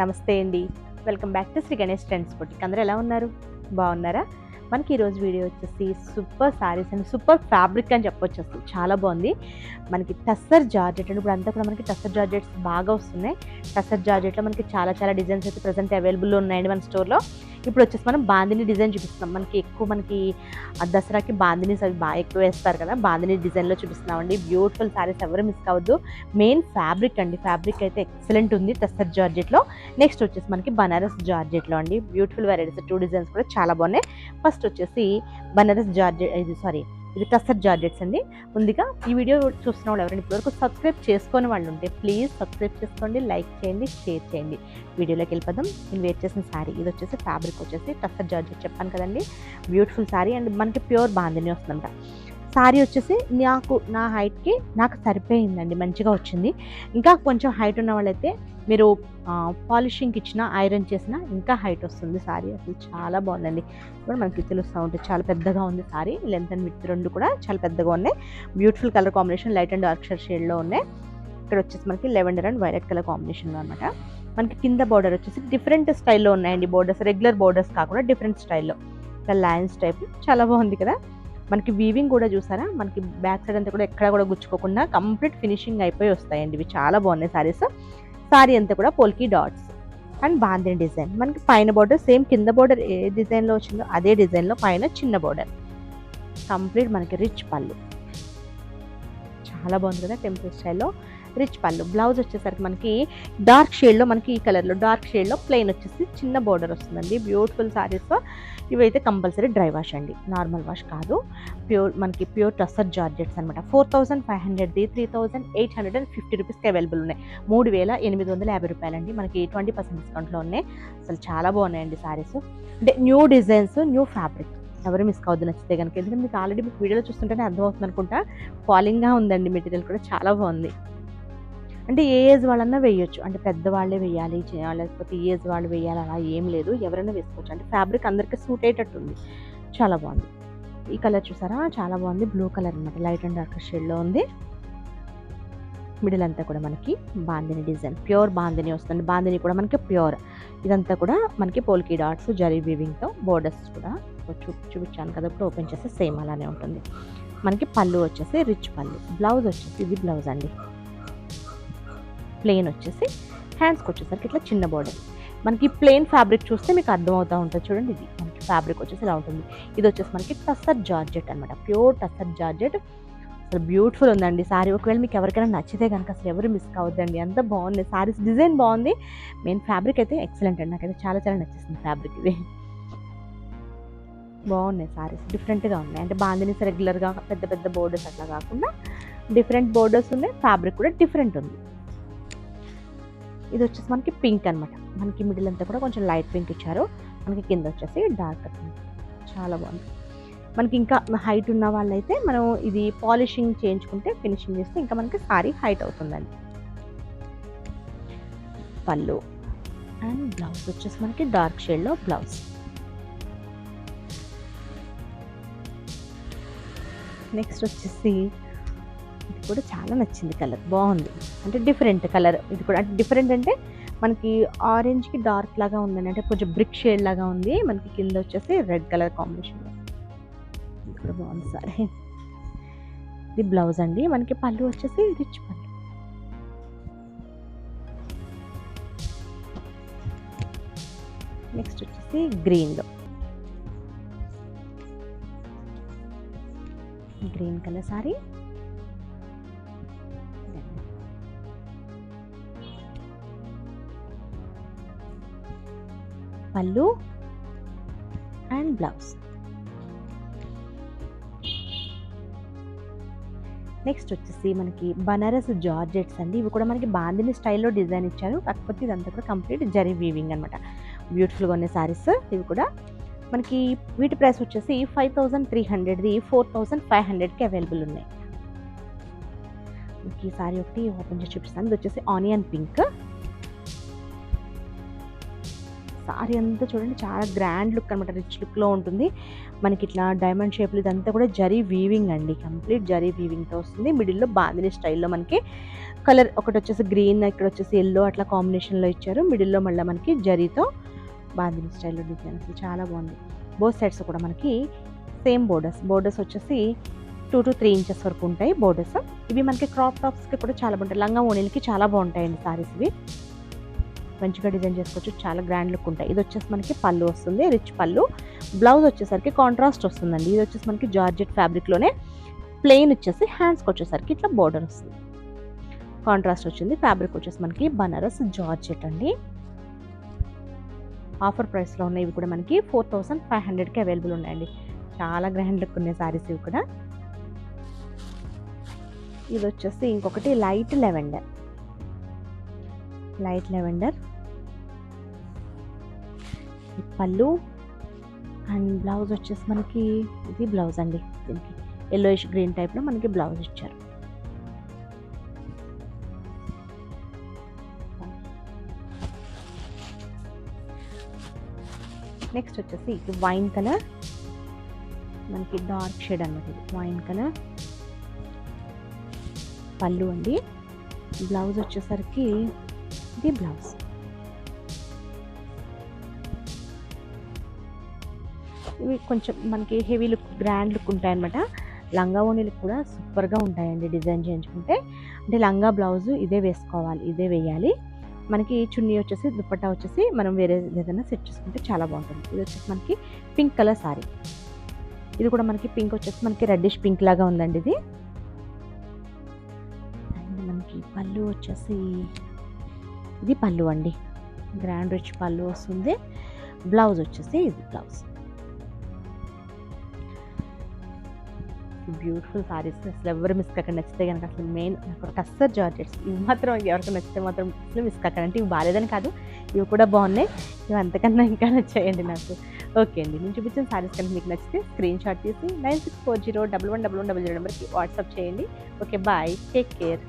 నమస్తే అండి. Welcome back to Shri Ganesh trends boutique. అందరూ ఎలా ఉన్నారు? బాగున్నారా? మనకి ఈరోజు వీడియో వచ్చేసి super saris and super fabric అని చెప్పొచ్చు. అసలు చాలా బాగుంది. మనకి టస్సర్ జార్జెట్ అండి. ఇప్పుడు అంతా కూడా మనకి టస్సర్ జార్జెట్స్ బాగా వస్తున్నాయి. టస్సర్ జార్జెట్లో మనకి చాలా డిజైన్స్ అయితే ప్రజెంట్ అవైలబుల్లో ఉన్నాయండి మన స్టోర్లో. ఇప్పుడు వచ్చేసి మనం బాందిని డిజైన్ చూపిస్తున్నాం. మనకి దసరాకి బాందినీస్ అవి బాగా ఎక్కువ వేస్తారు కదా, బాందిని డిజైన్లో చూపిస్తున్నామండి. బ్యూటిఫుల్ శారీస్ ఎవరు మిస్ కావద్దు. మెయిన్ ఫ్యాబ్రిక్ అండి, ఫ్యాబ్రిక్ అయితే ఎక్సలెంట్ ఉంది టస్సర్ జార్జెట్లో. నెక్స్ట్ వచ్చేసి మనకి బనారస్ జార్జెట్లో అండి బ్యూటిఫుల్ వెరైటీస్, 2 డిజైన్స్ కూడా చాలా బాగున్నాయి. ఫస్ట్ వచ్చేసి బనారస్ జార్జెట్, ఇది టస్సర్ జార్జెట్స్ అండి. ముందుగా ఈ వీడియో చూస్తున్న వాళ్ళు ఎవరైనా ఇప్పటివరకు సబ్స్క్రైబ్ చేసుకొని వాళ్ళు ఉంటే ప్లీజ్ సబ్స్క్రైబ్ చేసుకోండి, లైక్ చేయండి, షేర్ చేయండి. వీడియోలోకి వెళ్ళిపోదాం. నేను వేర్ చేసిన శారీ ఇది వచ్చేసి ఫ్యాబ్రిక్ వచ్చేసి టస్సర్ జార్జెట్ చెప్పాను కదండి. బ్యూటిఫుల్ శారీ అండ్ మనకి ప్యూర్ బాందిని వస్తుందంట. శారీ వచ్చేసి నా హైట్కి నాకు సరిపోయిందండి, మంచిగా వచ్చింది. ఇంకా కొంచెం హైట్ ఉన్న వాళ్ళైతే మీరు పాలిషింగ్కి ఇచ్చిన, ఐరన్ చేసిన ఇంకా హైట్ వస్తుంది. శారీ అసలు చాలా బాగుందండి. ఇప్పుడు మనకి తెలుస్తూ ఉంటుంది, చాలా పెద్దగా ఉంది శారీ. లెంత్ అండ్ విడ్త్ రెండు కూడా చాలా పెద్దగా ఉన్నాయి. Beautiful colour combination, light and dark షేడ్లో ఉన్నాయి. ఇక్కడ వచ్చేసి మనకి లెవెండర్ అండ్ వైలెట్ కలర్ కాంబినేషన్లో అనమాట. మనకి కింద బార్డర్ వచ్చేసి డిఫరెంట్ స్టైల్లో ఉన్నాయండి. బోర్డర్స్ రెగ్యులర్ బోర్డర్స్ కాకుండా డిఫరెంట్ స్టైల్లో లైన్స్ టైప్ చాలా బాగుంది కదా. మనకి వీవింగ్ కూడా చూసారా, మనకి బ్యాక్ సైడ్ అంతా కూడా ఎక్కడ కూడా గుచ్చుకోకుండా కంప్లీట్ ఫినిషింగ్ అయిపోయి వస్తాయండి. ఇవి చాలా బాగున్నాయి శారీస్. శారీ అంతా కూడా పోల్కి డాట్స్ అండ్ బాందిని డిజైన్. మనకి పైన బార్డర్ సేమ్, కింద బార్డర్ ఏ డిజైన్లో వచ్చిందో అదే డిజైన్లో పైన చిన్న బార్డర్. కంప్లీట్ మనకి రిచ్ పళ్ళు, చాలా బాగుంది కదా టెంపుల్ స్టైల్లో రిచ్ పళ్ళు. బ్లౌజ్ వచ్చేసరికి మనకి డార్క్ షేడ్లో, మనకి ఈ కలర్లో డార్క్ షేడ్లో ప్లెయిన్ వచ్చేసి చిన్న బార్డర్ వస్తుందండి. బ్యూటిఫుల్ శారీస్. ఇవైతే కంపల్సరీ డ్రై వాష్ అండి, నార్మల్ వాష్ కాదు. మనకి ప్యూర్ టస్సర్ జార్జెట్స్ అనమాట. 4500ది 3850 రూపీస్కి అవైలబుల్ ఉన్నాయి. 3850 రూపాయలండి. మనకి 20% డిస్కౌంట్లో ఉన్నాయి. అసలు చాలా బాగున్నాయండి శారీస్. అంటే న్యూ డిజైన్స్, న్యూ ఫ్యాబ్రిక్, ఎవరు మిస్ కావద్దు నచ్చితే కనుక. ఎందుకంటే మీకు ఆల్రెడీ మీకు వీడియోలో చూస్తుంటేనే అర్థమవుతుంది అనుకుంటా. ఫాలింగ్గా ఉందండి, మెటీరియల్ కూడా చాలా బాగుంది. అంటే ఏ ఏజ్ వాళ్ళన్నా వేయొచ్చు, అంటే పెద్దవాళ్ళే వేయాలి లేకపోతే ఏ ఏజ్ వాళ్ళు వేయాలి అలా ఏం లేదు, ఎవరైనా వేసుకోవచ్చు. అంటే ఫ్యాబ్రిక్ అందరికీ సూట్ అయ్యేటట్టు ఉంది, చాలా బాగుంది. ఈ కలర్ చూసారా, చాలా బాగుంది. బ్లూ కలర్ అనమాట, లైట్ అండ్ డార్క్ షేడ్లో ఉంది. మిడిల్ అంతా కూడా మనకి బాందిని డిజైన్, ప్యూర్ బాందిని వస్తుంది. బాందిని కూడా మనకి ప్యూర్. ఇదంతా కూడా మనకి పోల్కి డాట్స్, జరీ వీవింగ్తో బోర్డర్స్ కూడా చూపించాను కదా, ఇప్పుడు ఓపెన్ చేస్తే సేమ్ అలానే ఉంటుంది. మనకి పళ్ళు వచ్చేసి రిచ్ పళ్ళు. బ్లౌజ్ వచ్చేసి ఇది బ్లౌజ్ అండి, ప్లెయిన్ వచ్చేసి హ్యాండ్స్కి వచ్చేసరికి ఇట్లా చిన్న బార్డర్. మనకి ప్లెయిన్ ఫ్యాబ్రిక్ చూస్తే మీకు అర్థమవుతూ ఉంటుంది చూడండి. ఇది మనకి ఫ్యాబ్రిక్ వచ్చేసి ఇలా ఉంటుంది. ఇది వచ్చేసి మనకి టస్సర్ జార్జెట్ అనమాట, ప్యూర్ టస్సర్ జార్జెట్. అసలు బ్యూటిఫుల్ ఉందండి శారీ. ఒకవేళ మీకు ఎవరికైనా నచ్చితే కనుక అసలు ఎవరు మిస్ కావద్దండి, అంత బాగుంది శారీస్. డిజైన్ బాగుంది, మెయిన్ ఫ్యాబ్రిక్ అయితే ఎక్సలెంట్ అండి. నాకైతే చాలా నచ్చేసింది ఫ్యాబ్రిక్. ఇది బాగున్నాయి శారీస్, డిఫరెంట్గా ఉన్నాయి. అంటే బాందినీస్ రెగ్యులర్గా పెద్ద బోర్డర్స్ అట్లా కాకుండా డిఫరెంట్ బోర్డర్స్ ఉన్నాయి. ఫ్యాబ్రిక్ కూడా డిఫరెంట్ ఉంది. ఇది వచ్చేసి మనకి పింక్ అనమాట. మనకి మిడిల్ అంతా కూడా కొంచెం లైట్ పింక్ ఇచ్చారు. మనకి కింద వచ్చేసి డార్క్ పింక్, చాలా బాగుంది. మనకి ఇంకా హైట్ ఉన్న వాళ్ళైతే మనం ఇది పాలిషింగ్ చేయించుకుంటే, ఫినిషింగ్ చేస్తే ఇంకా మనకి శారీ హైట్ అవుతుందండి. పళ్ళు అండ్ బ్లౌజ్ వచ్చేసి మనకి డార్క్ షేడ్లో బ్లౌజ్. నెక్స్ట్ వచ్చేసి ఇది కూడా చాలా నచ్చింది, కలర్ బాగుంది. అంటే డిఫరెంట్ కలర్ ఇది కూడా. అంటే డిఫరెంట్ అంటే మనకి ఆరెంజ్కి డార్క్ లాగా ఉందండి, అంటే కొంచెం బ్రిక్ షేడ్ లాగా ఉంది. మనకి కింద వచ్చేసి రెడ్ కలర్ కాంబినేషన్. ఇది కూడా బాగుంది సారీ. ఇది బ్లౌజ్ అండి. మనకి పళ్ళు వచ్చేసి రిచ్ పళ్ళు. నెక్స్ట్ వచ్చేసి గ్రీన్లో, గ్రీన్ కలర్ సారీ. పళ్ళు అండ్ బ్లౌజ్. నెక్స్ట్ వచ్చేసి మనకి బనారస్ జార్జెట్స్ అండి. ఇవి కూడా మనకి బాందిని స్టైల్లో డిజైన్ ఇచ్చారు, కాకపోతే ఇదంతా కూడా కంప్లీట్ జరీ వీవింగ్ అనమాట. బ్యూటిఫుల్గా ఉన్నాయి శారీస్. ఇవి కూడా మనకి వీటి ప్రైస్ వచ్చేసి 5300ది 4500కి అవైలబుల్ ఉన్నాయి. మనకి ఈ శారీ ఒకటి ఓపెన్ చేసి చూపిస్తాను. ఇది వచ్చేసి ఆనియన్ పింక్. సారీ అంతా చూడండి చాలా గ్రాండ్ లుక్ అనమాట, రిచ్ లుక్లో ఉంటుంది. మనకి ఇట్లా డైమండ్ షేప్లు ఇదంతా కూడా జరీ వీవింగ్ అండి, కంప్లీట్ జరీ వీవింగ్తో వస్తుంది. మిడిల్లో బాందిని స్టైల్లో మనకి కలర్ ఒకటి వచ్చేసి గ్రీన్, ఇక్కడ వచ్చేసి ఎల్లో అట్లా కాంబినేషన్లో ఇచ్చారు. మిడిల్లో మళ్ళీ మనకి జరీతో బాందిని స్టైల్లో డిజైన్ అసలు చాలా బాగుంది. బోత్ సైడ్స్ కూడా మనకి సేమ్ బోర్డర్స్ వచ్చేసి 2 to 3 ఇంచెస్ వరకు ఉంటాయి బోర్డర్స్. ఇవి మనకి క్రాప్ టాప్స్కి కూడా చాలా బాగుంటాయి, లంగా ఓణీలకి చాలా బాగుంటాయండి సారీస్. ఇవి మంచిగా డిజైన్ చేసుకోవచ్చు, చాలా గ్రాండ్ లుక్ ఉంటాయి. ఇది వచ్చేసి మనకి పళ్ళు వస్తుంది, రిచ్ పళ్ళు. బ్లౌజ్ వచ్చేసరికి కాంట్రాస్ట్ వస్తుందండి. ఇది వచ్చేసి మనకి జార్జెట్ ఫ్యాబ్రిక్లోనే ప్లెయిన్ వచ్చేసి హ్యాండ్స్కి వచ్చేసరికి ఇట్లా బోర్డర్ వస్తుంది, కాంట్రాస్ట్ వచ్చింది. ఫ్యాబ్రిక్ వచ్చేసి మనకి బనారస్ జార్జెట్ అండి. ఆఫర్ ప్రైస్లో ఉన్నాయి ఇవి కూడా మనకి 4500కి అవైలబుల్ ఉన్నాయండి. చాలా గ్రాండ్ లుక్ ఉన్నాయి సారీస్ ఇవి కూడా. ఇది వచ్చేసి ఇంకొకటి లైట్ లెవెండర్ పళ్ళు అండ్ బ్లౌజ్ వచ్చేసి మనకి ఇది బ్లౌజ్ అండి. దీనికి ఎల్లోయిష్ గ్రీన్ టైప్లో మనకి బ్లౌజ్ ఇచ్చారు. నెక్స్ట్ వచ్చేసి వైన్ కలర్, మనకి డార్క్ షేడ్ అనమాట. ఇది వైన్ కలర్ పళ్ళు అండి. బ్లౌజ్ వచ్చేసరికి ఇది బ్లౌజ్. ఇవి కొంచెం మనకి హెవీ లుక్, గ్రాండ్ లుక్ ఉంటాయన్నమాట. లంగా ఓణీలకు కూడా సూపర్గా ఉంటాయండి డిజైన్ చేయించుకుంటే. అంటే లంగా బ్లౌజు ఇదే వేసుకోవాలి, ఇదే వేయాలి. మనకి చున్నీ వచ్చేసి దుపట్టా వచ్చేసి మనం వేరే ఏదైనా సెట్ చేసుకుంటే చాలా బాగుంటుంది. ఇది వచ్చేసి మనకి పింక్ కలర్ సారీ. ఇది కూడా మనకి పింక్ వచ్చేసి మనకి రెడ్డిష్ పింక్ లాగా ఉందండి ఇది. అండ్ మనకి పళ్ళు వచ్చేసి ఇది పళ్ళు అండి, గ్రాండ్ రిచ్ పళ్ళు వస్తుంది. బ్లౌజ్ వచ్చేసి ఇది బ్లౌజ్. బ్యూటిఫుల్ సారీస్ అసలు ఎవరు మిస్ కాకండి. నచ్చితే కనుక అసలు మెయిన్ నాకు టస్సర్ జార్జెట్స్ ఇవి మాత్రం ఎవరికి నచ్చితే మాత్రం అసలు మిస్ కాకండి. అంటే ఇవి బాగాలేదని కాదు, ఇవి కూడా బాగున్నాయి. ఇవి అంతకన్నా ఇంకా నచ్చాయండి నాకు. ఓకే అండి, నేను చూపించిన సారీస్ కనుక మీకు నచ్చితే స్క్రీన్ షాట్ తీసి 9640111100 నెంబర్కి వాట్సాప్ చేయండి. Okay, bye, take care.